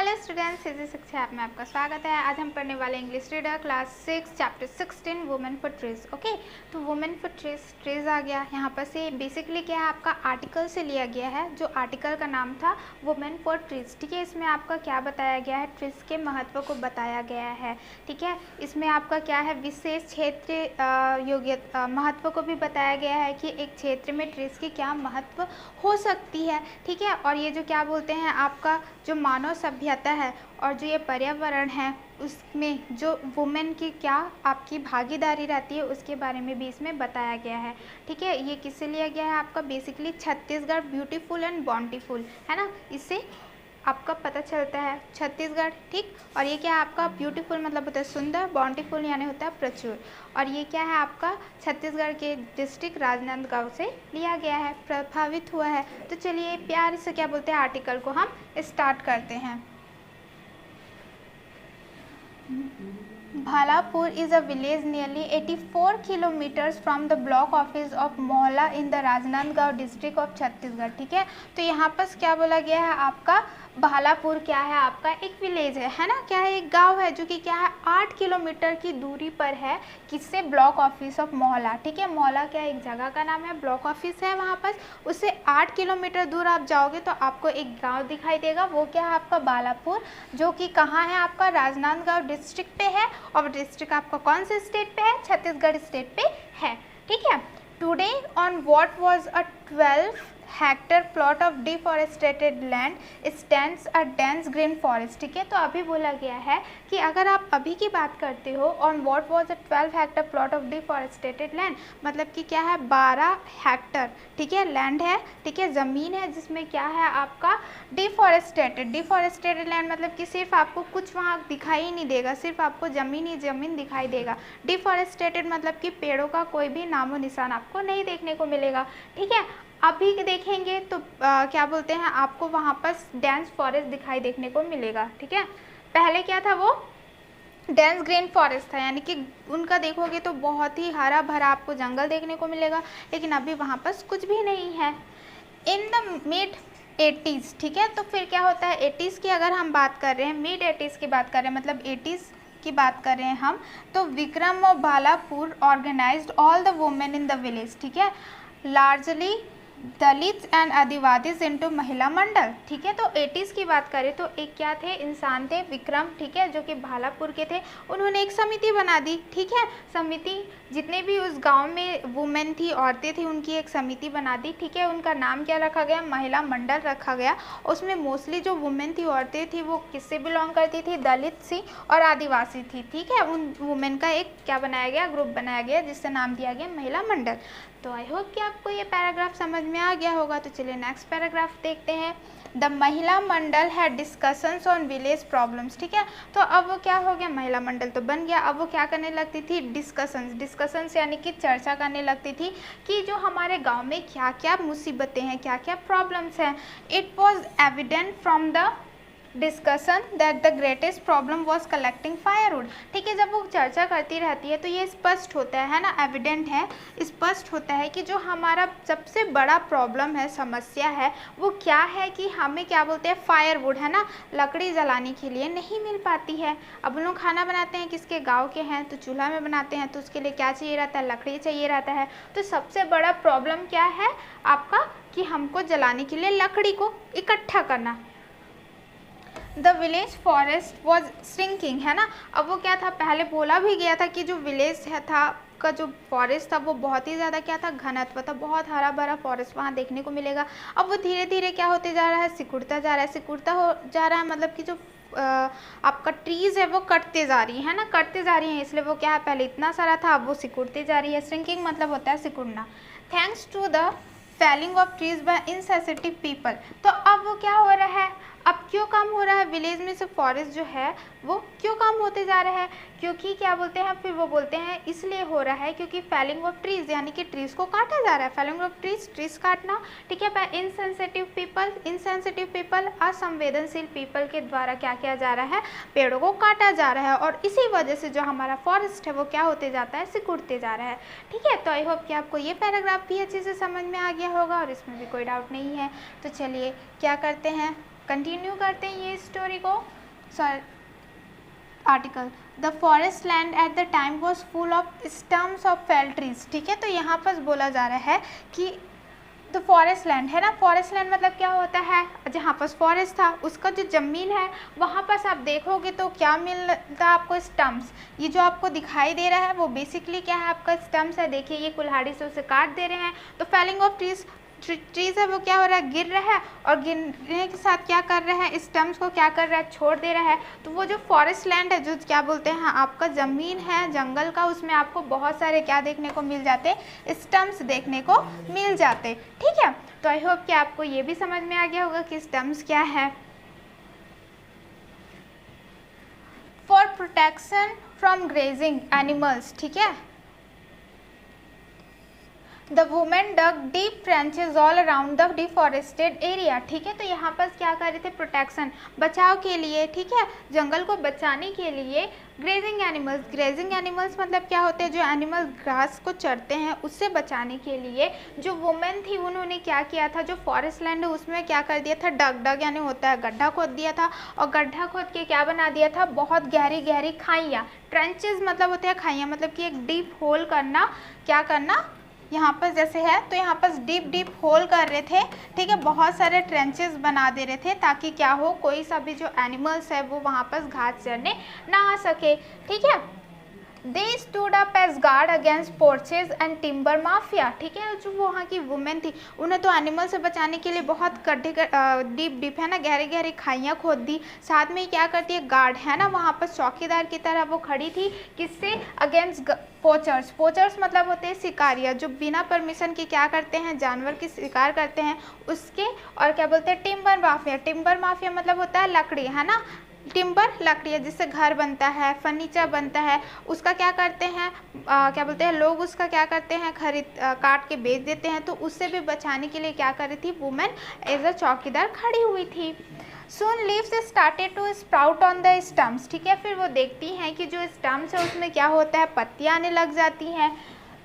Hello students, physics शिक्षा app में आपका स्वागत है। आज हम पढ़ने वाले English reader class 6 chapter 16 women for trees. Okay, तो वुमेन फॉर ट्रीज आ गया यहाँ पर से। बेसिकली क्या है, आपका आर्टिकल से लिया गया है, जो आर्टिकल का नाम था वुमेन फॉर ट्रीज। ठीक है, इसमें आपका क्या बताया गया है, ट्रीज के महत्व को बताया गया है। ठीक है, इसमें आपका क्या है, विशेष क्षेत्र योग्यता महत्व को भी बताया गया है कि एक क्षेत्र में ट्रीज की क्या महत्व हो सकती है। ठीक है, और ये जो क्या बोलते हैं, आपका जो मानव सभ्यता है और जो ये पर्यावरण है उसमें जो वुमेन की क्या आपकी भागीदारी रहती है उसके बारे में भी इसमें बताया गया है। ठीक है, ये किससे लिया गया है, आपका बेसिकली छत्तीसगढ़ ब्यूटीफुल एंड बॉन्टीफुल है ना, इससे आपका पता चलता है छत्तीसगढ़। ठीक, और ये क्या है, आपका ब्यूटीफुल मतलब होता है सुंदर, बॉन्टीफुल यानी होता है प्रचुर, और ये क्या है, आपका छत्तीसगढ़ के डिस्ट्रिक्ट राजनांदगांव से लिया गया है, प्रभावित हुआ है। तो चलिए प्यार से क्या बोलते हैं, आर्टिकल को हम स्टार्ट करते हैं। Bhalapur is a village nearly 84 kilometers from the block office of Mohla in the Rajnandgaon district of Chhattisgarh. ठीक है, तो यहाँ पर क्या बोला गया है, आपका भालापुर क्या है, आपका एक विलेज है ना, क्या है, एक गांव है जो कि क्या है 8 किलोमीटर की दूरी पर है, किससे, ब्लॉक ऑफिस ऑफ मोहला। ठीक है, मोहला क्या एक जगह का नाम है, ब्लॉक ऑफिस है वहाँ पर, उससे 8 किलोमीटर दूर आप जाओगे तो आपको एक गांव दिखाई देगा, वो क्या है आपका भालापुर, जो कि कहाँ है, आपका राजनांदगांव डिस्ट्रिक्ट पे है, और डिस्ट्रिक्ट आपका कौन से स्टेट पे है, छत्तीसगढ़ स्टेट पे है। ठीक है, today on what was a 12 hectare plot of deforested land stands a dense green forest. ठीक है, तो अभी बोला गया है कि अगर आप अभी की बात करते हो, on what was a 12 hectare plot of deforested land, मतलब कि क्या है 12 हेक्टर, ठीक है, लैंड है, ठीक है, ज़मीन है जिसमें क्या है आपका डिफॉरेस्टेटेड लैंड, मतलब कि सिर्फ आपको कुछ वहाँ दिखाई ही नहीं देगा, सिर्फ आपको ज़मीन ही ज़मीन दिखाई देगा। डिफॉरेस्टेटेड मतलब कि पेड़ों का कोई भी नामो निशान आपको नहीं देखने को मिलेगा। ठीक है, अभी देखेंगे तो क्या बोलते हैं, आपको वहाँ पर डेंस फॉरेस्ट दिखाई देखने को मिलेगा। ठीक है, पहले क्या था, वो डेंस ग्रीन फॉरेस्ट था, यानी कि उनका देखोगे तो बहुत ही हरा भरा आपको जंगल देखने को मिलेगा, लेकिन अभी वहाँ पर कुछ भी नहीं है। इन द मिड 80s, ठीक है, तो फिर क्या होता है, 80s की अगर हम बात कर रहे हैं, मिड 80s की बात कर रहे हैं, मतलब 80s की बात कर रहे हैं हम, तो विक्रम और Bhalapur organised all the women in the village. ठीक है, largely Dalit and Adivasis into Mahila Mandal. ठीक है, तो 80s की बात करें तो एक क्या थे, इंसान थे विक्रम, ठीक है, जो कि भालापुर के थे, उन्होंने एक समिति बना दी। ठीक है, समिति जितने भी उस गांव में वुमेन थी, औरतें थी, उनकी एक समिति बना दी। ठीक है, उनका नाम क्या रखा गया, महिला मंडल रखा गया। उसमें मोस्टली जो वुमेन थी, औरतें थी, वो किससे बिलोंग करती थी, दलित सी और आदिवासी थी। ठीक है, उन वुमेन का एक क्या बनाया गया, ग्रुप बनाया गया, जिससे नाम दिया गया महिला मंडल। तो आई होप कि आपको ये पैराग्राफ समझ में आ गया होगा। तो चलिए नेक्स्ट पैराग्राफ देखते हैं। द महिला मंडल है डिस्कशंस ऑन विलेज प्रॉब्लम्स। ठीक है, तो अब वो क्या हो गया, महिला मंडल तो बन गया, अब वो क्या करने लगती थी, डिस्कशंस यानी कि चर्चा करने लगती थी कि जो हमारे गांव में क्या क्या मुसीबतें हैं, क्या क्या प्रॉब्लम्स हैं। It was evident from the discussion that the greatest problem was collecting firewood. ठीक है, जब वो चर्चा करती रहती है तो ये स्पष्ट होता है ना, एविडेंट है, स्पष्ट होता है कि जो हमारा सबसे बड़ा प्रॉब्लम है, समस्या है, वो क्या है कि हमें क्या बोलते हैं, फायरवुड है ना, लकड़ी जलाने के लिए नहीं मिल पाती है। अब हम लोग खाना बनाते हैं, किसके गाँव के हैं, तो चूल्हा में बनाते हैं, तो उसके लिए क्या चाहिए रहता है, लकड़ी चाहिए रहता है। तो सबसे बड़ा प्रॉब्लम क्या है आपका, कि हमको जलाने के लिए लकड़ी को इकट्ठा करना। The village forest was shrinking, है ना, अब वो क्या था, पहले बोला भी गया था कि जो विलेज है था का जो फॉरेस्ट था वो बहुत ही ज़्यादा क्या था, घनत्व था, बहुत हरा भरा फॉरेस्ट वहाँ देखने को मिलेगा। अब वो धीरे धीरे क्या होते जा रहा है, सिकुड़ता जा रहा है, सिकुड़ता हो जा रहा है, मतलब कि जो आपका ट्रीज़ है वो कटते जा रही है ना, कटते जा रही हैं, इसलिए वो क्या है, पहले इतना सारा था, अब वो सिकुड़ते जा रही है। श्रिंकिंग मतलब होता है सिकुड़ना। Thanks to the felling of trees by insensitive people. तो अब वो क्या हो रहा है, अब क्यों कम हो रहा है, विलेज में से फॉरेस्ट जो है वो क्यों कम होते जा रहा है, क्योंकि क्या बोलते हैं, फिर वो बोलते हैं इसलिए हो रहा है क्योंकि फेलिंग ऑफ ट्रीज यानी कि ट्रीज को काटा जा रहा है, फेलिंग ऑफ ट्रीज काटना। ठीक है, बाय इनसेंसिटिव पीपल असंवेदनशील पीपल के द्वारा क्या किया जा रहा है, पेड़ों को काटा जा रहा है, और इसी वजह से जो हमारा फॉरेस्ट है वो क्या होते जाता है, सिकुड़ते जा रहा है। ठीक है, तो आई होप कि आपको ये पैराग्राफ भी अच्छे से समझ में आ गया होगा और इसमें भी कोई डाउट नहीं है। तो चलिए क्या करते हैं, कंटिन्यू करते हैं ये स्टोरी को। Sorry article, the forest land at the time was full of stumps of fail trees. ठीक है, तो यहाँ पर बोला जा रहा है कि द फॉरेस्ट लैंड है ना, फॉरेस्ट लैंड मतलब क्या होता है, जहाँ पर फॉरेस्ट था उसका जो ज़मीन है वहाँ पर आप देखोगे तो क्या मिलता है आपको, स्टम्प्स। ये जो आपको दिखाई दे रहा है वो बेसिकली क्या है, आपका स्टम्प्स है। देखिए ये कुल्हाड़ी से उसे काट दे रहे हैं, तो फेलिंग ऑफ ट्रीज है वो क्या हो रहा है, गिर रहा है, और गिरने के साथ क्या कर रहा है, स्टम्प्स को क्या कर रहा है, छोड़ दे रहा है। तो वो जो फॉरेस्ट लैंड है, जो क्या बोलते हैं आपका ज़मीन है जंगल का, उसमें आपको बहुत सारे क्या देखने को मिल जाते, स्टम्प्स देखने को मिल जाते। ठीक है, तो आई होप कि आपको ये भी समझ में आ गया होगा कि स्टम्प्स क्या है। For protection from grazing animals, ठीक है, the women dug deep trenches all around the deforested area. ठीक है, तो यहाँ पर क्या कर रहे थे, प्रोटेक्शन, बचाव के लिए, ठीक है, जंगल को बचाने के लिए। ग्रेजिंग एनिमल्स, ग्रेजिंग एनिमल्स मतलब क्या होते हैं, जो एनिमल घास को चरते हैं उससे बचाने के लिए जो वुमेन थी उन्होंने क्या किया था, जो फॉरेस्ट लैंड है उसमें क्या कर दिया था, डग यानी होता है गड्ढा खोद दिया था, और गड्ढा खोद के क्या बना दिया था, बहुत गहरी गहरी खाइयाँ। ट्रेंचेज मतलब होते हैं खाइयाँ, मतलब कि एक डीप होल करना, क्या करना, यहाँ पर जैसे है तो यहाँ पर डीप होल कर रहे थे। ठीक है, बहुत सारे ट्रेंचेस बना दे रहे थे ताकि क्या हो, कोई सा भी जो एनिमल्स है वो वहाँ पर घास चरने ना आ सके। ठीक है, they stood up as guard against poachers and timber mafia. ठीक है, जो वहाँ की वुमेन थी उन्हें तो एनिमल से बचाने के लिए बहुत गड्ढे डीप है ना, गहरी गहरी खाइयाँ खोद दी। साथ में क्या करती है, गार्ड है ना, वहाँ पर चौकीदार की तरह वो खड़ी थी, किससे, अगेंस्ट पोचर्स। पोचर्स मतलब होते हैं शिकारिया, जो बिना परमिशन के क्या करते हैं, जानवर की शिकार करते हैं उसके। और क्या बोलते हैं, टिम्बर माफिया। टिम्बर माफिया मतलब होता है लकड़ी, है ना, टिम्बर लकड़ी है जिससे घर बनता है, फर्नीचर बनता है, उसका क्या करते हैं, क्या बोलते हैं, लोग उसका क्या करते हैं, काट के बेच देते हैं। तो उससे भी बचाने के लिए क्या कर रही थी, वुमेन एज अ चौकीदार खड़ी हुई थी। Soon leaves started to sprout on the stumps। ठीक है, फिर वो देखती हैं कि जो स्टम्प्स है उसमें क्या होता है, पत्तियाँ आने लग जाती हैं।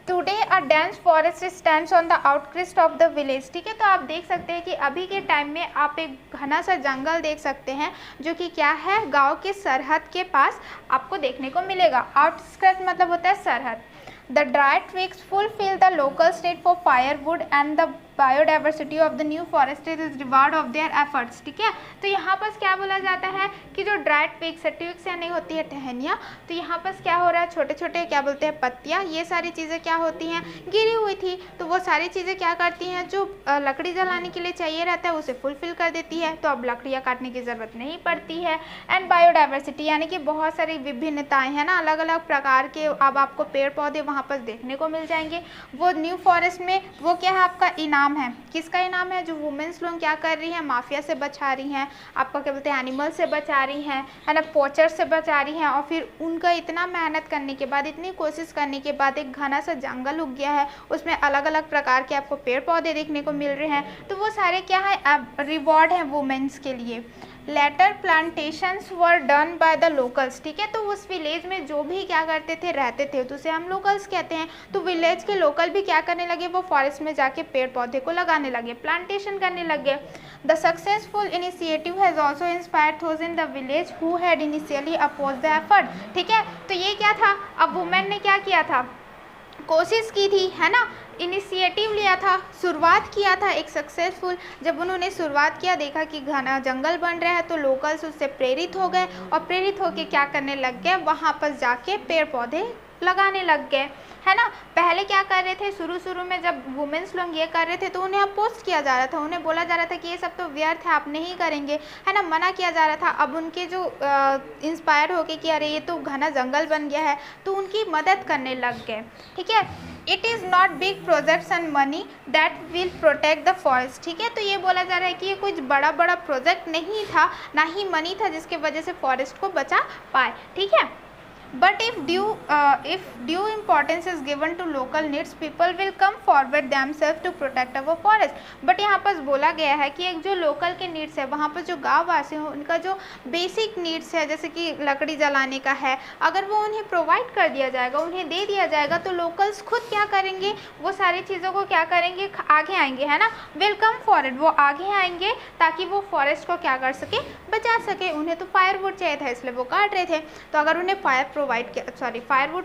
Today a dense forest stands on the outskirts of the village। ठीक है, तो आप देख सकते हैं कि अभी के टाइम में आप एक घना सा जंगल देख सकते हैं जो कि क्या है, गांव के सरहद के पास आपको देखने को मिलेगा। आउटस्कर्ट मतलब होता है सरहद। The dry twigs fulfill the local need for firewood and the biodiversity of the new forest is reward of their efforts। ठीक है, तो यहाँ पर क्या बोला जाता है कि जो ड्राई ट्विग्स है, ट्विग्स यानी होती है टहनियाँ, तो यहाँ पर क्या हो रहा है, छोटे छोटे क्या बोलते हैं पत्तियाँ, ये सारी चीज़ें क्या होती हैं, गिरी हुई थी। तो वो सारी चीज़ें क्या करती हैं, जो लकड़ी जलाने के लिए चाहिए रहता है उसे फुलफिल कर देती है, तो अब लकड़ियाँ काटने की ज़रूरत नहीं पड़ती है। एंड बायोडाइवर्सिटी यानी कि बहुत सारी विभिन्नताएँ हैं ना, अलग अलग प्रकार के अब आपको पेड़ पौधे वहाँ पर देखने को मिल जाएंगे। वो न्यू फॉरेस्ट में वो क्या है, आपका इनाम है, किसका इनाम है, जो वुमेन्स लोग क्या कर रही हैं, माफिया से बचा रही हैं, आपका क्या बोलते हैं, एनिमल से बचा रही हैं, है ना, पोचर से बचा रही हैं। और फिर उनका इतना मेहनत करने के बाद, इतनी कोशिश करने के बाद एक घना सा जंगल उग गया है, उसमें अलग अलग प्रकार के आपको पेड़ पौधे देखने को मिल रहे हैं। तो वो सारे क्या है, रिवॉर्ड हैं वुमेन्स के लिए। Later plantations were done by the locals. ठीक है, तो उस विलेज में जो भी क्या करते थे, रहते थे, तो उसे हम लोकल्स कहते हैं। तो विलेज के लोकल भी क्या करने लगे, वो फॉरेस्ट में जाके पेड़ पौधे को लगाने लगे, प्लांटेशन करने लगे। The successful initiative has also inspired those in the village who had initially oppose the effort. ठीक है, तो ये क्या था, अब वुमेन ने क्या किया था, कोशिश की थी, है ना, इनिशिएटिव लिया था, शुरुआत किया था एक सक्सेसफुल। जब उन्होंने शुरुआत किया, देखा कि घना जंगल बन रहा है, तो लोकल्स उससे प्रेरित हो गए, और प्रेरित होकर क्या करने लग गए, वहाँ पर जाके पेड़ पौधे लगाने लग गए, है ना। पहले क्या कर रहे थे, शुरू में जब वुमेन्स लोग ये कर रहे थे तो उन्हें अपोज किया जा रहा था, उन्हें बोला जा रहा था कि ये सब तो व्यर्थ है, आप नहीं करेंगे, है ना, मना किया जा रहा था। अब उनके जो इंस्पायर हो गए कि अरे ये तो घना जंगल बन गया है, तो उनकी मदद करने लग गए। ठीक है, it is not big projects and money that will protect the forest. ठीक है, तो ये बोला जा रहा है कि ये कुछ बड़ा प्रोजेक्ट नहीं था, ना ही मनी था जिसके वजह से फॉरेस्ट को बचा पाए। ठीक है, But if due importance is given to local needs, people will come forward themselves to protect our forest. But यहाँ पर बोला गया है कि एक जो लोकल के नीड्स है, वहाँ पर जो गाँव वासी हैं उनका जो बेसिक नीड्स है, जैसे कि लकड़ी जलाने का है, अगर वो उन्हें प्रोवाइड कर दिया जाएगा, उन्हें दे दिया जाएगा, तो लोकल्स खुद क्या करेंगे, वो सारी चीज़ों को क्या करेंगे, आगे आएंगे, है ना, विल कम फॉरवर्ड, वो आगे आएंगे ताकि वो फॉरेस्ट को क्या कर सके, बचा सके। उन्हें तो फायरवुड चाहिए था इसलिए वो काट रहे थे, तो अगर उन्हें फायरवुड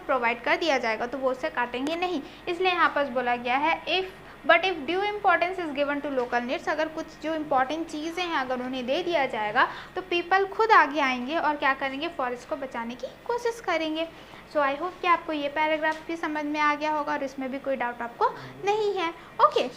प्रोवाइड कर दिया जाएगा तो वो उसे काटेंगे नहीं। इसलिए यहाँ पर बोला गया है but if due importance is given to local needs, अगर कुछ जो इम्पोर्टेंट चीज़ें हैं अगर उन्हें दे दिया जाएगा तो पीपल खुद आगे आएंगे और क्या करेंगे, फॉरेस्ट को बचाने की कोशिश करेंगे। सो आई होप कि आपको ये पैराग्राफ भी समझ में आ गया होगा और इसमें भी कोई डाउट आपको नहीं है। ओके,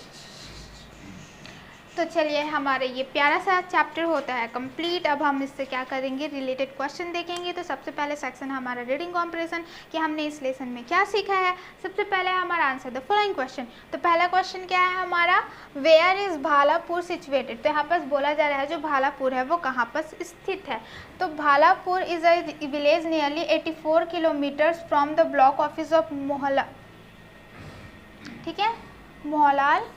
तो चलिए हमारे ये प्यारा सा चैप्टर होता है कंप्लीट। अब हम इससे क्या करेंगे, रिलेटेड क्वेश्चन देखेंगे। तो सबसे पहले सेक्शन हमारा रीडिंग कॉम्प्रिहेंशन कि हमने इस लेसन में क्या सीखा है। सबसे पहले हमारा आंसर द फॉलोइंग क्वेश्चन। तो पहला क्वेश्चन क्या है हमारा, वेयर इज़ भालापुर सिचुएटेड। तो यहाँ पर बोला जा रहा है जो भालापुर है वो कहाँ पर स्थित है। तो Bhalapur is a village nearly 84 kilometres from the block office of Mohla, ठीक है, Mohlal,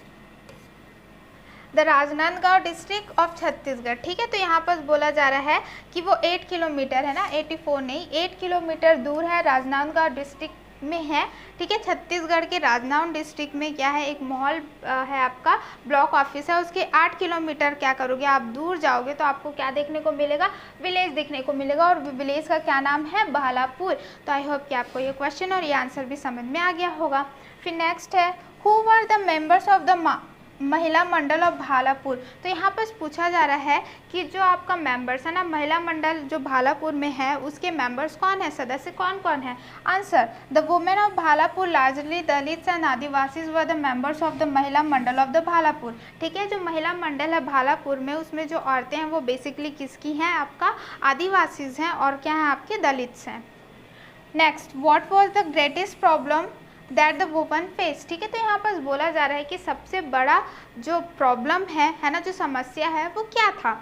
the Rajnandgaon district of Chhattisgarh, ठीक है। तो यहाँ पर बोला जा रहा है कि वो 8 किलोमीटर है ना, 84 नहीं, 8 किलोमीटर दूर है, राजनांदगांव डिस्ट्रिक्ट में है, ठीक है। छत्तीसगढ़ के राजनांदगांव डिस्ट्रिक्ट में क्या है, एक मॉल है आपका, ब्लॉक ऑफिस है, उसके 8 किलोमीटर क्या करोगे आप दूर जाओगे तो आपको क्या देखने को मिलेगा, विलेज देखने को मिलेगा, और विलेज का क्या नाम है, भालापुर। तो आई होप कि आपको ये क्वेश्चन और ये आंसर भी समझ में आ गया होगा। फिर नेक्स्ट है, who were the members of the Mahila Mandal of Bhalapur. तो यहाँ पर पूछा जा रहा है कि जो आपका मेंबर्स है ना, महिला मंडल जो भालापुर में है उसके मेंबर्स कौन है, सदस्य कौन कौन है। Answer, the women of Bhalapur largely Dalits and Adivasis were the members of the Mahila Mandal of the Bhalapur, ठीक है। जो महिला मंडल है भालापुर में उसमें जो औरतें हैं वो बेसिकली किसकी हैं, आपका आदिवासीज हैं, और क्या है आपके दलित्स हैं। Next, what was the greatest problem that the woman face, ठीक है। तो यहाँ पर बोला जा रहा है कि सबसे बड़ा जो प्रॉब्लम है ना, जो समस्या है वो क्या था,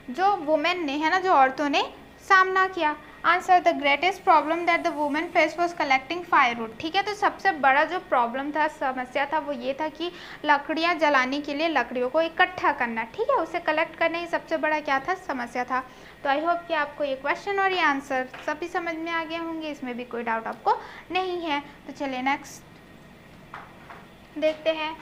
जो वुमेन ने, है ना, जो औरतों ने सामना किया। Answer, the greatest problem that the women face was collecting firewood, ठीक है। तो सबसे बड़ा जो प्रॉब्लम था, समस्या था, वो ये था कि लकड़ियाँ जलाने के लिए लकड़ियों को इकट्ठा करना, ठीक है, उसे कलेक्ट करना ही सबसे बड़ा क्या था, समस्या था। तो आई होप कि आपको ये क्वेश्चन और ये आंसर सभी समझ में आ गए होंगे, इसमें भी कोई डाउट आपको नहीं है। तो चलिए नेक्स्ट देखते हैं,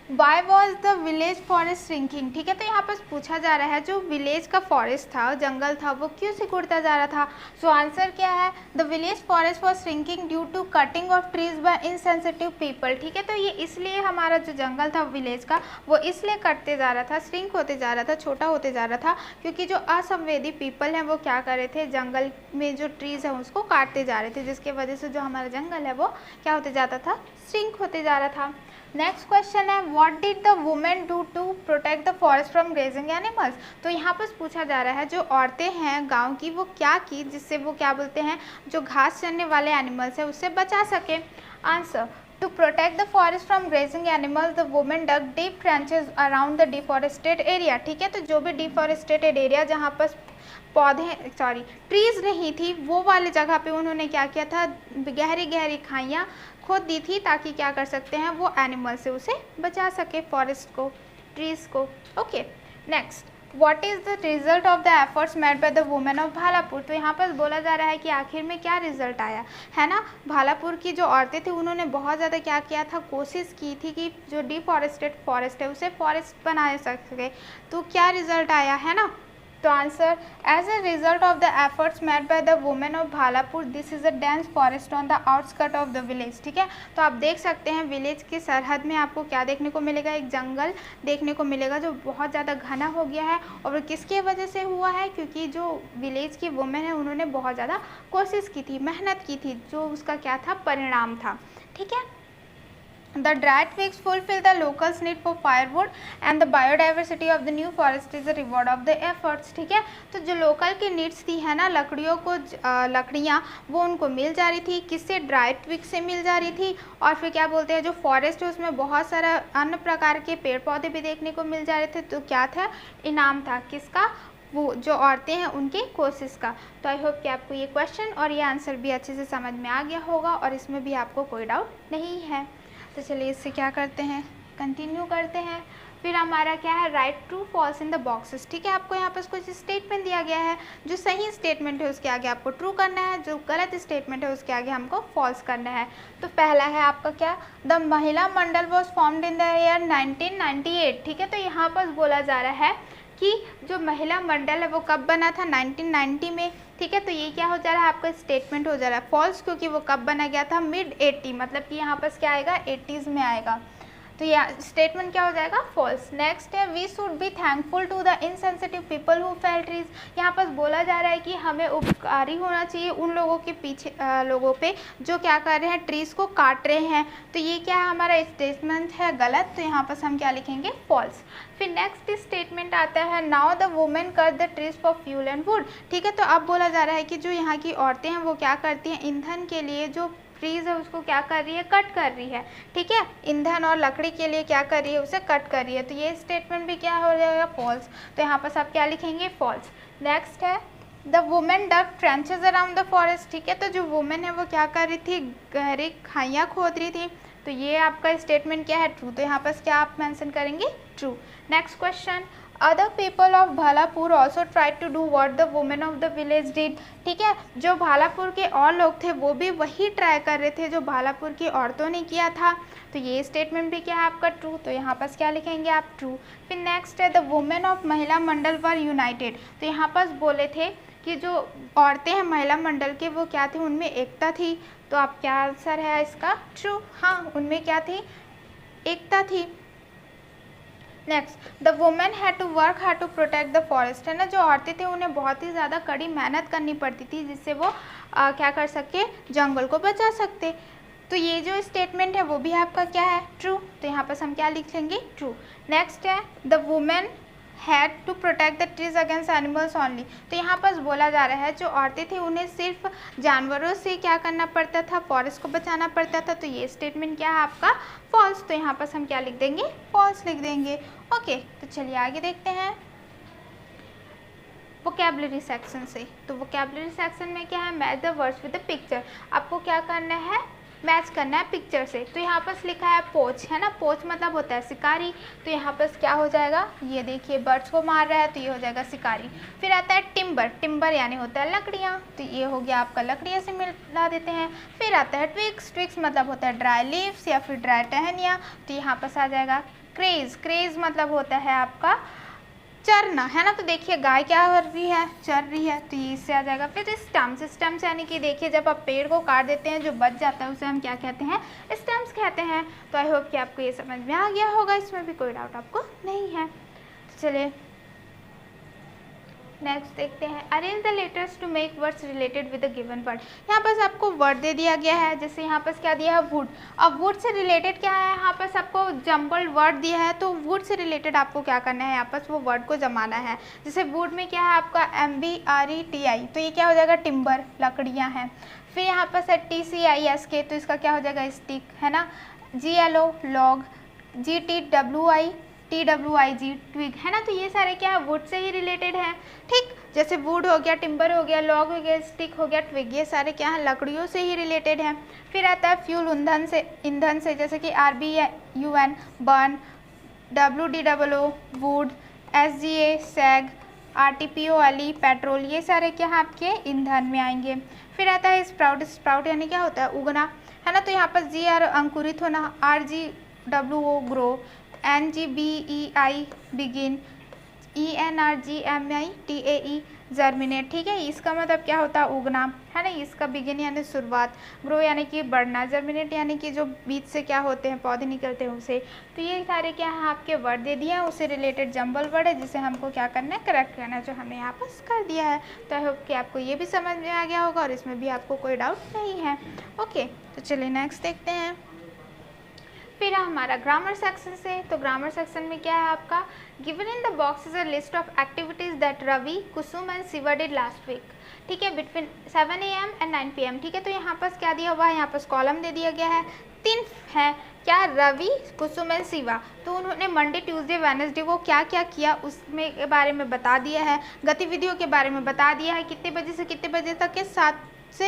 why was the village forest shrinking, ठीक है। तो यहाँ पर पूछा जा रहा है जो विलेज का फॉरेस्ट था, जंगल था, वो क्यों सिकुड़ता जा रहा था। सो आंसर क्या है, the village forest was shrinking due to cutting of trees by insensitive people, ठीक है। तो ये इसलिए हमारा जो जंगल था विलेज का वो इसलिए कटते जा रहा था, श्रिंक होते जा रहा था, छोटा होते जा रहा था, क्योंकि जो असंवेदी पीपल हैं वो क्या कर रहे थे, जंगल में जो ट्रीज हैं उसको काटते जा रहे थे, जिसके वजह से जो हमारा जंगल है वो क्या होते जाता था, श्रिंक होते जा रहा था। नेक्स्ट क्वेश्चन है, what did the women do to protect the forest from grazing animals. तो यहाँ पर पूछा जा रहा है जो औरतें हैं गांव की वो क्या की जिससे वो क्या बोलते हैं, जो घास चरने वाले एनिमल्स है उससे बचा सके। Answer, to protect the forest from grazing animals the women dug deep trenches around the deforested area, ठीक है। तो जो भी डिफॉरेस्टेड एरिया जहाँ पर ट्रीज नहीं थी वो वाले जगह पे उन्होंने क्या किया था, गहरी गहरी खाइयाँ खोद दी थी ताकि क्या कर सकते हैं, वो एनिमल से उसे बचा सके, फॉरेस्ट को, ट्रीज को। Okay, next, what is the result of the efforts made by the women of Bhalapur. तो यहाँ पर बोला जा रहा है कि आखिर में क्या रिजल्ट आया, है ना। भालापुर की जो औरतें थी उन्होंने बहुत ज़्यादा क्या किया था, कोशिश की थी कि जो डिफॉरेस्टेड फॉरेस्ट है उसे फॉरेस्ट बना सके। तो क्या रिजल्ट आया, है ना। तो answer, as a result of the efforts made by the women of Bhalapur this is a dense forest on the outskirt of the village, ठीक है। तो आप देख सकते हैं विलेज की सरहद में आपको क्या देखने को मिलेगा, एक जंगल देखने को मिलेगा जो बहुत ज़्यादा घना हो गया है, और वो किसके वजह से हुआ है, क्योंकि जो विलेज की वुमेन है उन्होंने बहुत ज़्यादा कोशिश की थी, मेहनत की थी, जो उसका क्या था, परिणाम था, ठीक है। The dry twigs fulfill the locals' need for firewood and the biodiversity of the new forest is the reward of the efforts, ठीक है। तो जो लोकल की नीड्स थी, है ना, लकड़ियों को लकड़ियाँ वो उनको मिल जा रही थी, किससे, ड्राई ट्विग से मिल जा रही थी, और फिर क्या बोलते हैं जो फॉरेस्ट है उसमें बहुत सारा अन्य प्रकार के पेड़ पौधे भी देखने को मिल जा रहे थे। तो क्या था, इनाम था किसका, वो जो औरतें हैं उनके कोर्सेज का। तो आई होप कि आपको ये क्वेश्चन और ये आंसर भी अच्छे से समझ में आ गया होगा और इसमें भी आपको कोई डाउट नहीं है। तो चलिए इससे क्या करते हैं, कंटिन्यू करते हैं। फिर हमारा क्या है, right true falls in the boxes. ठीक है, आपको यहाँ पर कुछ स्टेटमेंट दिया गया है, जो सही स्टेटमेंट है उसके आगे आपको ट्रू करना है, जो गलत स्टेटमेंट है उसके आगे हमको फॉल्स करना है। तो पहला है आपका क्या, the Mahila Mandal was formed in the year 1998। ठीक है, तो यहाँ पर बोला जा रहा है कि जो महिला मंडल है वो कब बना था, 1990 में। ठीक है, तो ये क्या हो जा रहा है, आपका स्टेटमेंट हो जा रहा है फॉल्स, क्योंकि वो कब बना गया था, मिड 80, मतलब कि यहाँ पर क्या आएगा, 80s में आएगा। तो यह स्टेटमेंट क्या हो जाएगा, फॉल्स। नेक्स्ट है, we should be thankful to the insensitive people who fell trees. यहाँ पर बोला जा रहा है कि हमें उपकारी होना चाहिए उन लोगों के पीछे लोगों पे जो क्या कर रहे हैं, ट्रीज को काट रहे हैं। तो ये क्या है, हमारा स्टेटमेंट है गलत, तो यहाँ पर हम क्या लिखेंगे, फॉल्स। फिर नेक्स्ट स्टेटमेंट आता है, now the women cut the trees for fuel and would. ठीक है, तो अब बोला जा रहा है कि जो यहाँ की औरतें हैं वो क्या करती हैं, ईंधन के लिए जो ट्रीज है उसको क्या कर रही है, कट कर रही है। ठीक है, ईंधन और लकड़ी के लिए क्या कर रही है, उसे कट कर रही है। तो ये स्टेटमेंट भी क्या हो जाएगा, फॉल्स। तो यहाँ पर सब क्या लिखेंगे, फॉल्स। नेक्स्ट है, the women dug trenches around the forest. ठीक है, तो जो वुमेन है वो क्या कर रही थी, गहरी खाइयाँ खोद रही थी। तो ये आपका स्टेटमेंट क्या है, ट्रू। तो यहाँ पर क्या आप मेंशन करेंगे, true. Next question, other people of Bhalapur also try to do what the women of the village did. ठीक है, जो भालापुर के और लोग थे वो भी वही ट्राई कर रहे थे जो भालापुर की औरतों ने किया था। तो ये स्टेटमेंट भी क्या है आपका, ट्रू। तो यहाँ पर क्या लिखेंगे आप, ट्रू। फिर नेक्स्ट है, द वुमेन ऑफ महिला मंडल वर यूनाइटेड। तो यहाँ पर बोले थे कि जो औरतें हैं महिला मंडल के वो क्या थी, उनमें एकता थी। तो आप क्या आंसर है इसका, ट्रू। हाँ, उनमें क्या थी, एकता थी। Next, the women had to work hard to protect the forest. है ना, जो औरतें थे उन्हें बहुत ही ज़्यादा कड़ी मेहनत करनी पड़ती थी जिससे वो क्या कर सके, जंगल को बचा सकते। तो ये जो स्टेटमेंट है वो भी आपका क्या है, ट्रू। तो यहाँ पर हम क्या लिख लेंगे, ट्रू। नेक्स्ट है, the women had to protect the trees against animals only. तो यहाँ पर बोला जा रहा है जो औरतें थी उन्हें सिर्फ जानवरों से क्या करना पड़ता था, फॉरेस्ट को बचाना पड़ता था। तो ये स्टेटमेंट क्या है आपका, फॉल्स। तो यहाँ पर हम क्या लिख देंगे, फॉल्स लिख देंगे। ओके, तो चलिए आगे देखते हैं वोकैबुलरी सेक्शन से। तो वोकैबुलरी सेक्शन में क्या है, match the words with the picture. आपको क्या करना है, मैच करना है पिक्चर से। तो यहाँ पर लिखा है पोच, है ना, पोच मतलब होता है शिकारी। तो यहाँ पर क्या हो जाएगा, ये देखिए बर्ड्स को मार रहा है तो ये हो जाएगा शिकारी। फिर आता है टिम्बर, टिम्बर यानी होता है लकड़ियाँ, तो ये हो गया आपका लकड़ियाँ से मिला देते हैं। फिर आता है ट्विक्स, ट्विक्स मतलब होता है ड्राई लीव्स या फिर ड्राई टहनियाँ। तो यहाँ पर आ जाएगा क्रेज, क्रेज मतलब होता है आपका चरना, है ना। तो देखिए गाय क्या कर रही है, चर रही है, तो ये इससे आ जाएगा। फिर स्टम्स, स्टम्स यानी कि देखिए जब आप पेड़ को काट देते हैं जो बच जाता है उसे हम क्या कहते हैं, स्टम्स कहते हैं। तो आई होप कि आपको ये समझ में आ गया होगा, इसमें भी कोई डाउट आपको नहीं है। तो चलिए नेक्स्ट देखते हैं, arrange the letters to make words related with the given word. यहाँ पर आपको वर्ड दे दिया गया है, जैसे यहाँ पर क्या दिया है, वुड। अब वुड से रिलेटेड क्या है, यहाँ पर आपको जम्बल्ड वर्ड दिया है, तो वुड से रिलेटेड आपको क्या करना है, यहाँ पर वो वर्ड को जमाना है। जैसे वुड में क्या है आपका MBRETI, तो ये क्या हो जाएगा, टिम्बर, लकड़ियाँ हैं। फिर यहाँ पर है TCISK, तो इसका क्या हो जाएगा, स्टिक, है ना। GLO लॉग, TWIG ट्विग, है ना। तो ये सारे क्या है, वुड से ही रिलेटेड है। ठीक, जैसे वुड हो गया, टिम्बर हो गया, लॉग हो गया, स्टिक हो गया, ट्विग, ये सारे क्या है, लकड़ियों से ही रिलेटेड हैं। फिर आता है फ्यूल, ईंधन से, जैसे कि RBUN burn, WDOO would, SGA sag, RTPOLE petrol, ये सारे क्या है आपके ईंधन में आएंगे। फिर आता है स्प्राउट, स्प्राउट यानी क्या होता है, उगना, है ना। तो यहाँ पर GR अंकुरित होना, RGWO grow, NGBEI begin, ENRGMITAE germinate. ठीक है, इसका मतलब क्या होता है, उगना, है ना। इसका बिगिन यानी शुरुआत, ग्रो यानी कि बढ़ना, जर्मिनेट यानी कि जो बीज से क्या होते हैं, पौधे निकलते हैं उसे। तो ये सारे क्या है आपके वर्ड दे दिए हैं, उससे रिलेटेड जंबल वर्ड है जिसे हमको क्या करना है, करेक्ट करना है, जो हमने यहाँ पर कर दिया है। तो आई होप कि आपको ये भी समझ में आ गया होगा और इसमें भी आपको कोई डाउट नहीं है। ओके, तो चलिए नेक्स्ट देखते हैं। फिर हमारा ग्रामर सेक्शन से, तो ग्रामर सेक्शन में क्या है आपका, given in the box is a list of activities that Ravi, Kusum and Shiva did last week, ठीक है, बिटवीन 7 AM एंड 9 PM, ठीक है। तो यहाँ पर क्या दिया हुआ है, यहाँ पर कॉलम दे दिया गया है, 3 है क्या, रवि, कुसुम एंड शिवा। तो उन्होंने मंडे, ट्यूसडे, वेडनेसडे को क्या क्या किया उसमें के बारे में बता दिया है, गतिविधियों के बारे में बता दिया है, कितने बजे से कितने बजे तक के, 7 से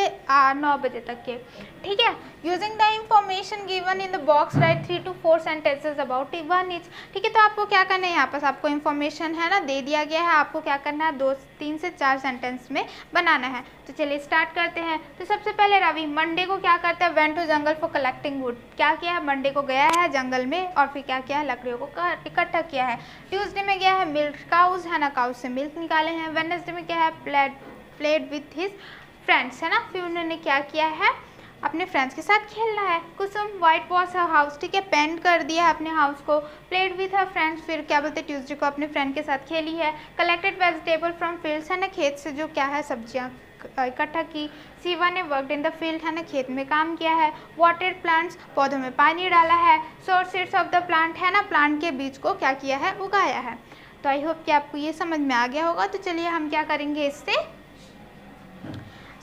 9 बजे तक के, ठीक है। Using the information given in the box right 3 to 4 sentences about one each, ठीक है। तो आपको क्या करना है, यहाँ पर आपको इन्फॉर्मेशन है ना दे दिया गया है, आपको क्या करना है 3 से 4 सेंटेंस में बनाना है। तो चलिए स्टार्ट करते हैं। तो सबसे पहले रवि मंडे को क्या करता है, went to jungle for collecting wood, क्या किया है, मंडे को गया है जंगल में और फिर क्या किया है, लकड़ियों को इकट्ठा किया है। ट्यूसडे में गया है मिल्क काउज है ना, काउज से मिल्क निकाले हैं। वेडनेसडे में क्या है, प्लेड विथ हिज फ्रेंड्स है ना, फिर उन्होंने क्या किया है, अपने फ्रेंड्स के साथ खेलना है। कुसुम वाइट वॉश हर हाउस, ठीक है, पेंट कर दिया है अपने हाउस को। प्लेड विथ हर फ्रेंड्स, फिर क्या बोलते हैं, ट्यूसडे को अपने फ्रेंड के साथ खेली है। कलेक्टेड वेजिटेबल फ्रॉम फील्ड्स है ना, खेत से जो क्या है सब्जियां इकट्ठा की। शिवा ने वर्कड इन द फील्ड है ना, खेत में काम किया है। वाटर्ड प्लांट्स, पौधों में पानी डाला है। Source seeds of the plant है ना, प्लांट के बीज को क्या किया है, उगाया है। तो आई होप कि आपको ये समझ में आ गया होगा। तो चलिए हम क्या करेंगे, इससे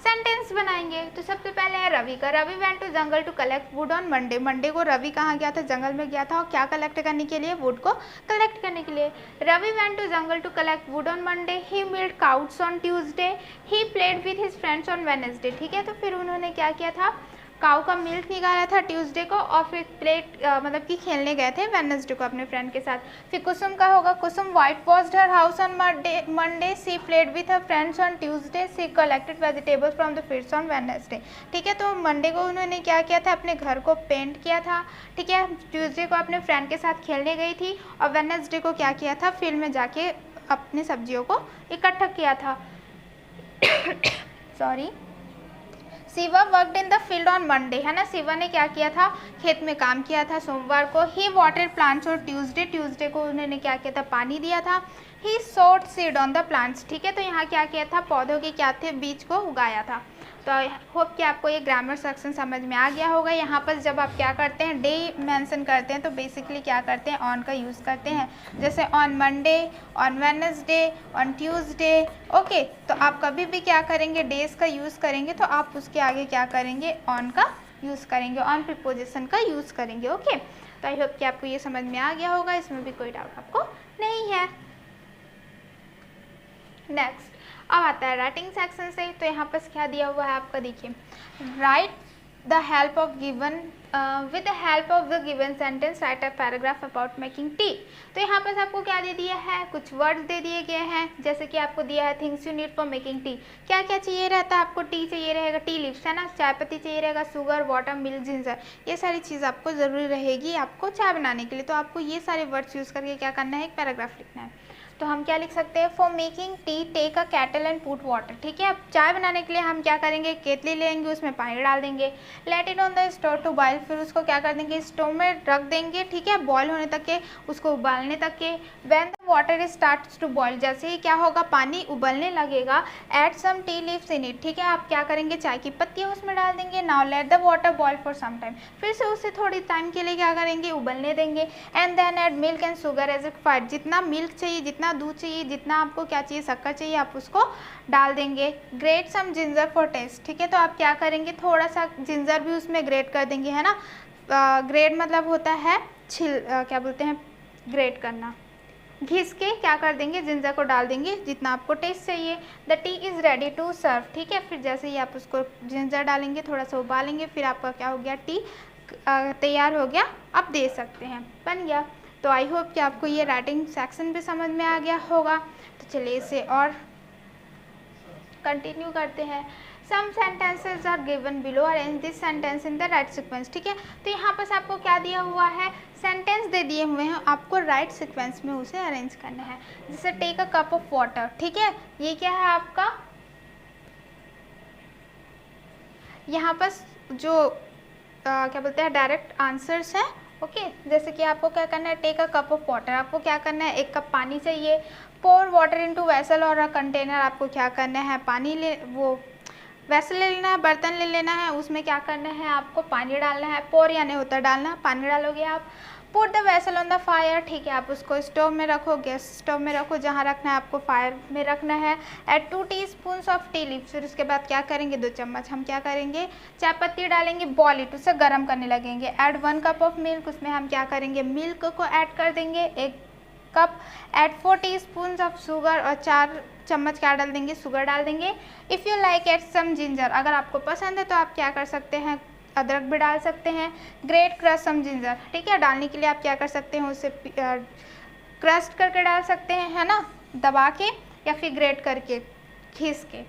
सेंटेंस बनाएंगे। तो सबसे पहले है रवि का, Ravi went to jungle to collect wood on Monday, Monday को रवि कहाँ गया था, जंगल में गया था और क्या कलेक्ट करने के लिए, वुड को कलेक्ट करने के लिए। Ravi went to jungle to collect wood on Monday, he milked cows on Tuesday, he played with his friends on Wednesday, ठीक है। तो फिर उन्होंने क्या किया था, काऊ का मिल्क निकाला था ट्यूसडे को और फिर मतलब कि खेलने गए थे वेडनेसडे को अपने फ्रेंड के साथ। फिर कुसुम का होगा, Kusum whitewashed her house on Monday, she played with her friends on Tuesday, she collected vegetables from the fields on Wednesday, ठीक है। तो मंडे को उन्होंने क्या किया था, अपने घर को पेंट किया था, ठीक है। ट्यूसडे को अपने फ्रेंड के साथ खेलने गई थी और वेडनेसडे को क्या किया था, फील्ड में जाके अपनी सब्जियों को इकट्ठा किया था। Sorry. Shiva worked in the field on Monday है ना, शिवा ने क्या किया था, खेत में काम किया था सोमवार को। ही वाटर्ड प्लांट्स और ट्यूसडे, ट्यूसडे को उन्होंने क्या किया था, पानी दिया था। ही सोड सीड ऑन द प्लांट्स, ठीक है। तो यहाँ क्या किया था, पौधों के क्या थे, बीज को उगाया था। तो आई होप कि आपको ये ग्रामर सेक्शन समझ में आ गया होगा। यहाँ पर जब आप क्या करते हैं, डे मेंशन करते हैं तो बेसिकली क्या करते हैं, ऑन का यूज़ करते हैं। जैसे on Monday, on Wednesday, on Tuesday, okay. तो आप कभी भी क्या करेंगे, डेज का यूज़ करेंगे तो आप उसके आगे क्या करेंगे, ऑन का यूज़ करेंगे, ऑन प्रीपोजिशन का यूज़ करेंगे, ओके। तो आई होप कि आपको ये समझ में आ गया होगा, इसमें भी कोई डाउट आपको नहीं है। नेक्स्ट अब आता है राइटिंग सेक्शन से। तो यहाँ पर क्या दिया हुआ है आपका, देखिए, right the help of given with the help of the given sentence right a paragraph about making tea. तो यहाँ पर आपको क्या दे दिया है, कुछ वर्ड्स दे दिए गए हैं। जैसे कि आपको दिया है things you need for making T, क्या क्या चाहिए रहता है आपको, टी चाहिए रहेगा, टी लीव्स है ना, चाय पत्ती चाहिए रहेगा, शुगर, वाटर, मिल्क, जिंजर, ये सारी चीज़ आपको ज़रूरी रहेगी आपको चाय बनाने के लिए। तो आपको ये सारे वर्ड्स यूज़ करके क्या करना है, एक पैराग्राफ लिखना है। तो हम क्या लिख सकते हैं, for making tea take a kettle and put water, ठीक है। अब चाय बनाने के लिए हम क्या करेंगे, केतली लेंगे, उसमें पानी डाल देंगे। Let it on the stove to boil, फिर उसको क्या कर देंगे, स्टोव में रख देंगे, ठीक है, बॉयल होने तक के, उसको उबालने तक के। When the water starts to boil, जैसे ही क्या होगा, पानी उबलने लगेगा, add some tea leaves in it, ठीक है। आप क्या करेंगे, चाय की पत्तियाँ उसमें डाल देंगे। Now let the water boil for some time, फिर से उसे थोड़ी टाइम के लिए क्या करेंगे, उबलने देंगे। And then add milk and sugar as required, जितना मिल्क चाहिए, जितना दूध चाहिए, जितना आपको क्या चाहिए, शक्कर चाहिए, आप उसको डाल देंगे। Grate some ginger for taste, ठीक है। तो आप क्या करेंगे, थोड़ा सा जिंजर भी उसमें ग्रेट कर देंगे, है ना। ग्रेट मतलब होता है क्या बोलते हैं, ग्रेट करना। घिस के क्या कर देंगे, जिंजर को डाल देंगे जितना आपको टेस्ट चाहिए। The tea is ready to serve, ठीक है। फिर जैसे ही आप उसको जिंजर डालेंगे, थोड़ा सा उबालेंगे, फिर आपका क्या हो गया, टी तैयार हो गया, आप दे सकते हैं, बन गया। तो आई होप कि आपको ये राइटिंग सेक्शन भी समझ में आ गया होगा। तो चलिए इसे और कंटिन्यू करते हैं। Some sentences are given below, arrange this sentence in the right sequence, ठीक है। तो यहाँ पर आपको क्या दिया हुआ है, सेंटेंस दे दिए हुए हैं, आपको राइट सीक्वेंस में उसे अरेंज करना है। जैसे take a cup of water, ठीक है, ये क्या है आपका, यहाँ पर जो क्या बोलते हैं, डायरेक्ट आंसर्स हैं, ओके। जैसे कि आपको क्या करना है, take a cup of water, आपको क्या करना है, 1 कप पानी चाहिए। पोर वाटर इनटू वेसल और अ कंटेनर, आपको क्या करना है, पानी ले वो वैसे ले लेना है, बर्तन ले लेना है, उसमें क्या करना है आपको पानी डालना है, पोर यानी होता है डालना, पानी डालोगे आप, put the vessel on the fire, ठीक है, आप उसको स्टोव में रखो, गैस स्टोव में रखो, जहाँ रखना है आपको फायर में रखना है। Add 2 teaspoons of tea leaves, फिर उसके बाद क्या करेंगे 2 चम्मच हम क्या करेंगे चाय पत्ती डालेंगे, बॉईल इट, उसे गर्म करने लगेंगे। ऐड 1 कप ऑफ मिल्क, उसमें हम क्या करेंगे मिल्क को ऐड कर देंगे 1 cup. Add 4 teaspoons of sugar, और 4 चम्मच क्या डाल देंगे शुगर डाल देंगे। If you like add some ginger, अगर आपको पसंद है तो आप क्या कर सकते हैं अदरक भी डाल सकते हैं। ग्रेट क्रश सम जिंजर, ठीक है, डालने के लिए आप क्या कर सकते हैं उसे क्रश करके डाल सकते हैं, है ना, दबा के या फिर ग्रेट करके घिस के।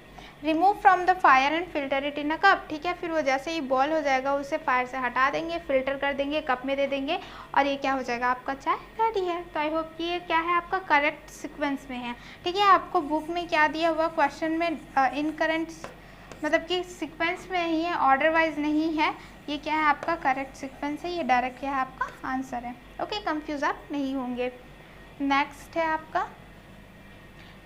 Remove from the fire and filter it in a cup, ठीक है, फिर वो जैसे ही बॉयल हो जाएगा उसे फायर से हटा देंगे, फिल्टर कर देंगे, कप में दे देंगे, और ये क्या हो जाएगा आपका चाय रेडी है। तो आई होप कि ये क्या है आपका करेक्ट सीक्वेंस में है, ठीक है। आपको बुक में क्या दिया हुआ क्वेश्चन में इनकरेक्ट मतलब कि सीक्वेंस में नहीं है, ऑर्डर वाइज नहीं है, ये क्या है आपका करेक्ट सीक्वेंस है, ये डायरेक्ट क्या है आपका आंसर है। ओके, कंफ्यूज आप नहीं होंगे। नेक्स्ट है आपका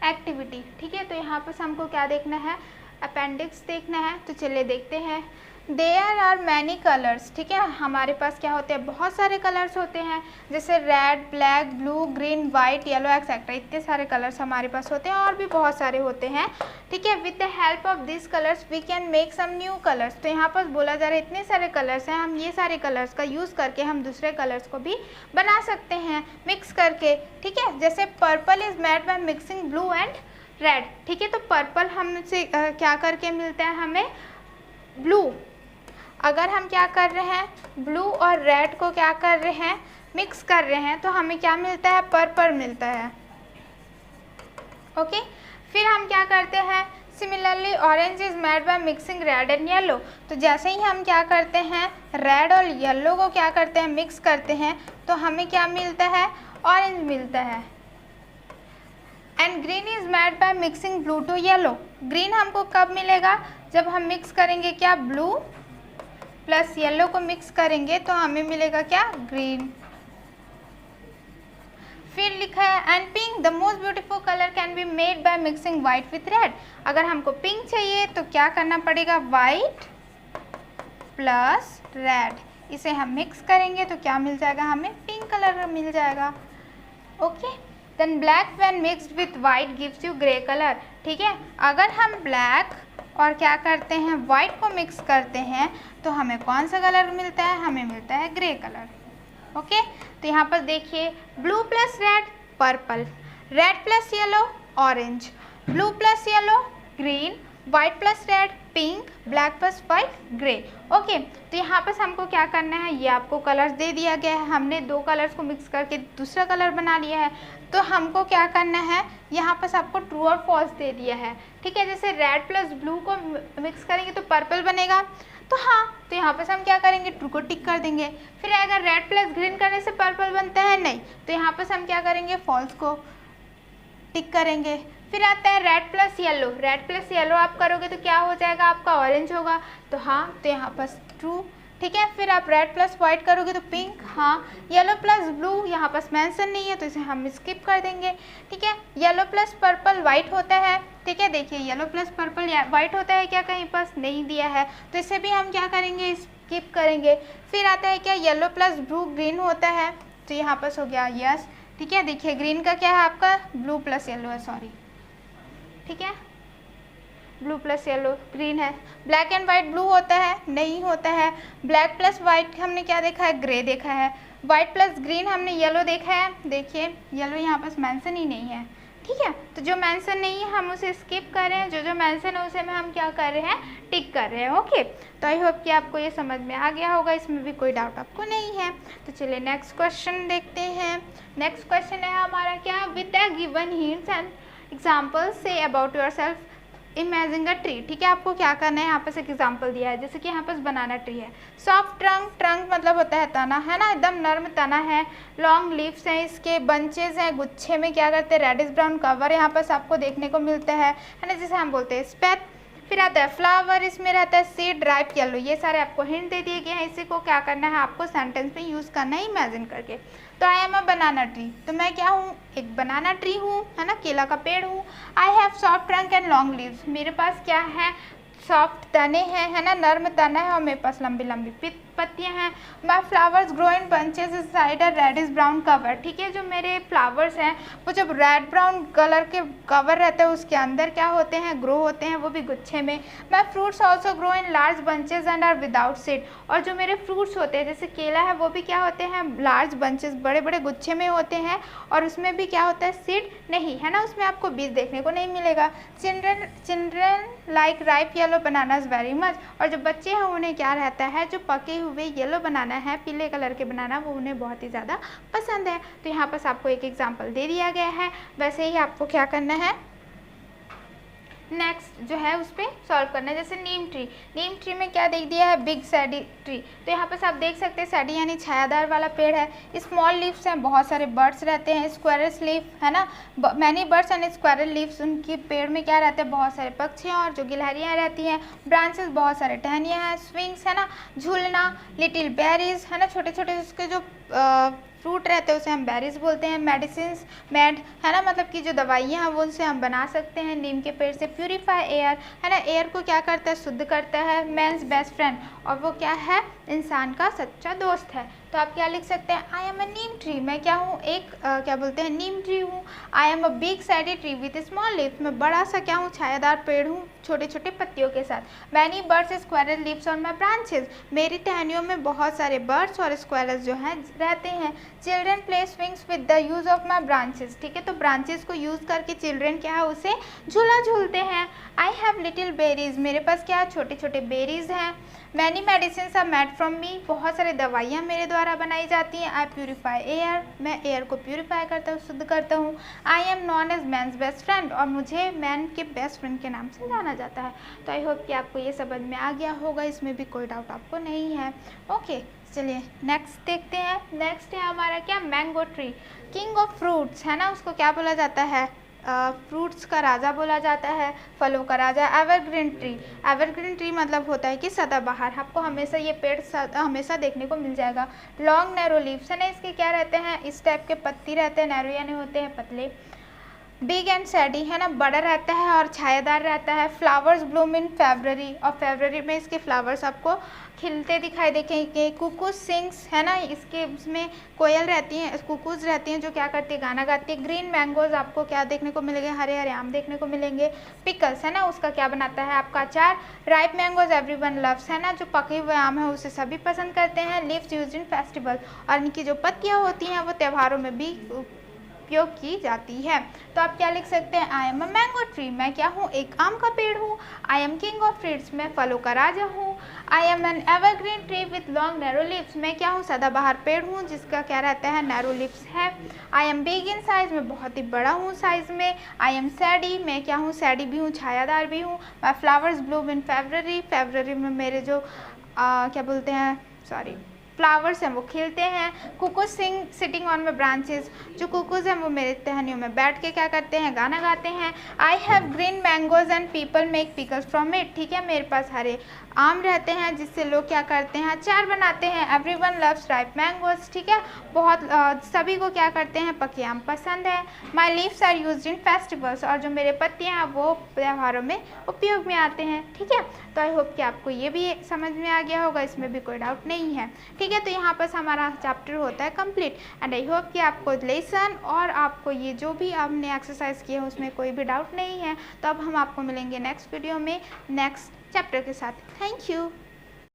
एक्टिविटी, ठीक है, तो यहाँ पर हमको क्या देखना है अपेंडिक्स देखना है, तो चलिए देखते हैं। देयर आर मैनी कलर्स, ठीक है, हमारे पास क्या होते हैं बहुत सारे कलर्स होते हैं, जैसे red, black, blue, green, white, yellow etcetera, इतने सारे कलर्स हमारे पास होते हैं, और भी बहुत सारे होते हैं, ठीक है। With the help of this colours we can make some new colours, तो यहाँ पर बोला जा रहा है इतने सारे कलर्स हैं, हम ये सारे कलर्स का यूज़ करके हम दूसरे कलर्स को भी बना सकते हैं मिक्स करके, ठीक है। जैसे purple is made by mixing blue and red, ठीक है, तो पर्पल हमसे क्या करके मिलता है हमें ब्लू, अगर हम क्या कर रहे हैं ब्लू और रेड को क्या कर रहे हैं मिक्स कर रहे हैं, तो हमें क्या मिलता है पर्पल मिलता है। ओके, फिर हम क्या करते हैं similarly orange is made by mixing red and yellow, तो जैसे ही हम क्या करते हैं रेड और येलो को क्या करते हैं मिक्स करते हैं, तो हमें क्या मिलता है ऑरेंज मिलता है। And green is made by mixing blue to yellow, green हमको कब मिलेगा जब हम मिक्स करेंगे क्या ब्लू प्लस येलो को मिक्स करेंगे, तो हमें मिलेगा क्या ग्रीन। फिर लिखा है and pink the most beautiful colour can be made by mixing white with red, अगर हमको पिंक चाहिए तो क्या करना पड़ेगा वाइट प्लस रेड, इसे हम मिक्स करेंगे तो क्या मिल जाएगा हमें पिंक कलर मिल जाएगा। Okay, then black when mixed with white gives you grey colour, ठीक है, अगर हम ब्लैक और क्या करते हैं वाइट को मिक्स करते हैं तो हमें कौन सा कलर मिलता है हमें मिलता है ग्रे कलर। ओके, तो यहाँ पर देखिए blue plus red purple, red plus yellow orange, blue plus yellow green, white plus red pink, black plus white grey. Okay, तो यहाँ पर हमको क्या करना है ये आपको कलर्स दे दिया गया है, हमने 2 कलर्स को मिक्स करके दूसरा कलर बना लिया है, तो हमको क्या करना है यहाँ पर आपको ट्रू और फॉल्स दे दिया है, ठीक है। जैसे रेड प्लस ब्लू को मिक्स करेंगे तो पर्पल बनेगा, तो हाँ, तो यहाँ पर हम क्या करेंगे ट्रू को टिक कर देंगे। फिर अगर रेड प्लस ग्रीन करने से पर्पल बनता है नहीं, तो यहाँ पर हम क्या करेंगे फॉल्स को टिक करेंगे। फिर आता है red plus yellow, red plus yellow आप करोगे तो क्या हो जाएगा आपका ऑरेंज होगा, तो हाँ, तो यहाँ पर ट्रू, ठीक है। फिर आप रेड प्लस वाइट करोगे तो पिंक, हाँ। येलो प्लस ब्लू यहाँ पर मेंशन नहीं है तो इसे हम स्किप कर देंगे, ठीक है। येलो प्लस पर्पल वाइट होता है, ठीक है, देखिए येलो प्लस पर्पल वाइट होता है क्या कहीं पर नहीं दिया है, तो इसे भी हम क्या करेंगे स्किप करेंगे। फिर आता है क्या येलो प्लस ब्लू ग्रीन होता है, तो यहाँ पर हो गया यस, ठीक है। देखिए ग्रीन का क्या है आपका ब्लू प्लस येलो है, सॉरी, ठीक है, ब्लू प्लस येलो ग्रीन है। ब्लैक एंड वाइट ब्लू होता है नहीं होता है, ब्लैक प्लस वाइट हमने क्या देखा है ग्रे देखा है, वाइट प्लस ग्रीन हमने येलो देखा है, देखिए येलो यहाँ पर मेंशन ही नहीं है, ठीक है। तो जो मेंशन नहीं है हम उसे स्किप कर रहे हैं, जो जो मेंशन है उसे में हम क्या कर रहे हैं टिक कर रहे हैं। ओके, तो आई होप कि आपको ये समझ में आ गया होगा, इसमें भी कोई डाउट आपको नहीं है। तो चलिए नेक्स्ट क्वेश्चन देखते हैं। नेक्स्ट क्वेश्चन है हमारा क्या with the given hints and example say about your self imagine a tree, ठीक है। आपको क्या करना है यहाँ पर एक एग्जाम्पल दिया है, जैसे कि यहाँ पर बनाना ट्री है, सॉफ्ट ट्रंक, ट्रंक मतलब होता है तना, है ना, एकदम नर्म तना है, लॉन्ग लीव्स हैं, इसके बंचेज हैं, गुच्छे में क्या करते हैं रेडिश ब्राउन कवर यहाँ पर आपको देखने को मिलता है ना, जिसे हम बोलते हैं स्पेथ। फिर आता है फ्लावर, इसमें रहता है सीड, राइप येलो, ये सारे आपको हिंट दे दिए गए हैं, इसी को क्या करना है आपको सेंटेंस में यूज़ करना है इमेजिन करके। तो I am a banana tree, तो मैं क्या हूँ एक बनाना ट्री हूँ, है ना, केला का पेड़ हूँ। I have soft trunk and long leaves, मेरे पास क्या है सॉफ्ट तने हैं, है ना, नर्म तना है और मेरे पास लंबी लंबी पत्तियां हैं। My flowers grow in bunches inside a reddish brown cover. ठीक है, जो मेरे फ्लावर्स हैं वो जब रेड ब्राउन कलर के कवर रहता है उसके अंदर क्या होते हैं, ग्रो होते हैं, वो भी गुच्छे में। My fruits also grow in large bunches and are without seed. और जो मेरे फ्रूट्स होते हैं जैसे केला है वो भी क्या होते हैं, लार्ज बंचेस, बड़े बड़े गुच्छे में होते हैं और उसमें भी क्या होता है, सीड नहीं, है ना, उसमें आपको बीज देखने को नहीं मिलेगा। Children like ripe yellow bananas very much. और जो बच्चे हैं उन्हें क्या रहता है, जो पके हुए येलो बनाना है, पीले कलर के बनाना, वो उन्हें बहुत ही ज़्यादा पसंद है। तो यहाँ पर आपको एक एग्जाम्पल दे दिया गया है, वैसे ही आपको क्या करना है, नेक्स्ट जो है उस पर सॉल्व करना है। जैसे नीम ट्री में क्या देख दिया है, बिग सैडी ट्री। तो यहाँ पर आप देख सकते हैं सैडी यानी छायादार वाला पेड़ है। स्मॉल लीव्स हैं, बहुत सारे बर्ड्स रहते हैं। स्क्वायरस लीफ, है ना, many birds and squirrel leaves, उनकी पेड़ में क्या रहते हैं, बहुत सारे पक्षी और जो गिलहरियाँ रहती हैं। ब्रांचेस, बहुत सारे टहनियाँ हैं। स्विंग्स, है ना, झूलना। लिटिल बेरीज, है ना, छोटे छोटे उसके जो फ्रूट रहते हैं उसे हम बेरीज बोलते हैं। मेडिसिन्स, है ना, मतलब कि जो दवाइयाँ हैं वो उनसे हम बना सकते हैं नीम के पेड़ से। प्यूरीफाई एयर, है ना, एयर को क्या करता है, शुद्ध करता है। मैन्स बेस्ट फ्रेंड, और वो क्या है, इंसान का सच्चा दोस्त है। तो आप क्या लिख सकते हैं, I am a Neem tree, मैं क्या हूँ, एक क्या बोलते हैं, नीम ट्री हूँ। I am a big सैडी tree with small leaves, मैं बड़ा सा क्या हूँ, छायादार पेड़ हूँ छोटे छोटे पत्तियों के साथ। Many birds squirrel leaves on my branches, मेरी टहनियों में बहुत सारे बर्ड्स और स्क्वायरल्स जो हैं रहते हैं। Children play swings with the use of my branches, ठीक है, तो ब्रांचेस को यूज़ करके चिल्ड्रन क्या है, उसे झूला झूलते हैं। आई हैव लिटिल बेरीज, मेरे पास क्या छोटे छोटे बेरीज हैं। Many medicine are made from me, बहुत सारी दवाइयाँ मेरे द्वारा बनाई जाती हैं। आई प्यूरीफाई एयर, मैं एयर को प्यूरीफाई करता हूँ, शुद्ध करता हूँ। I am known as man's best friend, और मुझे मैन के बेस्ट फ्रेंड के नाम से जाना जाता है। तो आई होप कि आपको ये समझ में आ गया होगा, इसमें भी कोई डाउट आपको नहीं है। ओके, चलिए नेक्स्ट देखते हैं। नेक्स्ट है हमारा क्या, mango tree, king of fruits, है ना, उसको क्या बोला जाता है, फ्रूट्स का राजा बोला जाता है, फलों का राजा। एवरग्रीन ट्री मतलब होता है कि सदाबहार, आपको हमेशा ये पेड़ हमेशा देखने को मिल जाएगा। लॉन्ग नैरो लीव्स, है ना, इसके क्या रहते हैं, इस टाइप के पत्ती रहते हैं, नैरो यानी होते हैं पतले। बिग एंड सैडी, है ना, बड़ा रहता है और छायादार रहता है। फ्लावर्स ब्लूम इन फेब्रवरी, और फेब्रवरी में इसके फ्लावर्स आपको खिलते दिखाई देंगे। कुकूज सिंग्स, है ना, इसके इसमें कोयल रहती हैं, कुकूज रहती हैं जो क्या करती है, गाना गाती है। ग्रीन मैंगोज, आपको क्या देखने को मिलेंगे, हरे हरे आम देखने को मिलेंगे। पिकल्स, है ना, उसका क्या बनाता है आपका अचार। राइप मैंगोज एवरीवन लव्स, है ना, जो पके हुए आम है उसे सभी पसंद करते हैं। लीव्स यूज्ड इन फेस्टिवल, और इनकी जो पत्तियाँ होती हैं वो त्योहारों में भी उपयोग की जाती है। तो आप क्या लिख सकते हैं, I am a mango tree, मैं क्या हूँ, एक आम का पेड़ हूँ। I am king of fruits, मैं फलों का राजा हूँ। I M N evergreen tree with long narrow leaves, मैं क्या हूँ, सदाबहार पेड़ हूँ जिसका क्या रहता है, नैरो लीव्स है। I am big in size, मैं बहुत ही बड़ा हूँ साइज में। आई एम सैडी, मैं क्या हूँ, सैडी भी हूँ, छायादार भी हूँ। माई फ्लावर्स ब्लूम इन फेब्रवरी में मेरे जो क्या बोलते हैं, सॉरी, फ्लावर्स हैं वो खिलते हैं। Cuckoos sitting on my branches, जो कुकूज हैं वो मेरे टहनियों में बैठ के क्या करते हैं, गाना गाते हैं। I have green mangoes and people make pickles from it, ठीक है, मेरे पास हरे आम रहते हैं जिससे लोग क्या करते हैं, अचार बनाते हैं। एवरीवन लव्स राइप मैंगोज, ठीक है, बहुत सभी को क्या करते हैं, पके आम पसंद है। My leaves are used in festivals, और जो मेरे पत्तियाँ हैं वो त्योहारों में उपयोग में आते हैं, ठीक है। तो आई होप कि आपको ये भी समझ में आ गया होगा, इसमें भी कोई डाउट नहीं है, ठीक है। तो यहाँ पर हमारा चैप्टर होता है कंप्लीट, एंड आई होप कि आपको लेसन और आपको ये जो भी आपने एक्सरसाइज किया है उसमें कोई भी डाउट नहीं है। तो अब हम आपको मिलेंगे नेक्स्ट वीडियो में नेक्स्ट चैप्टर के साथ। Thank you.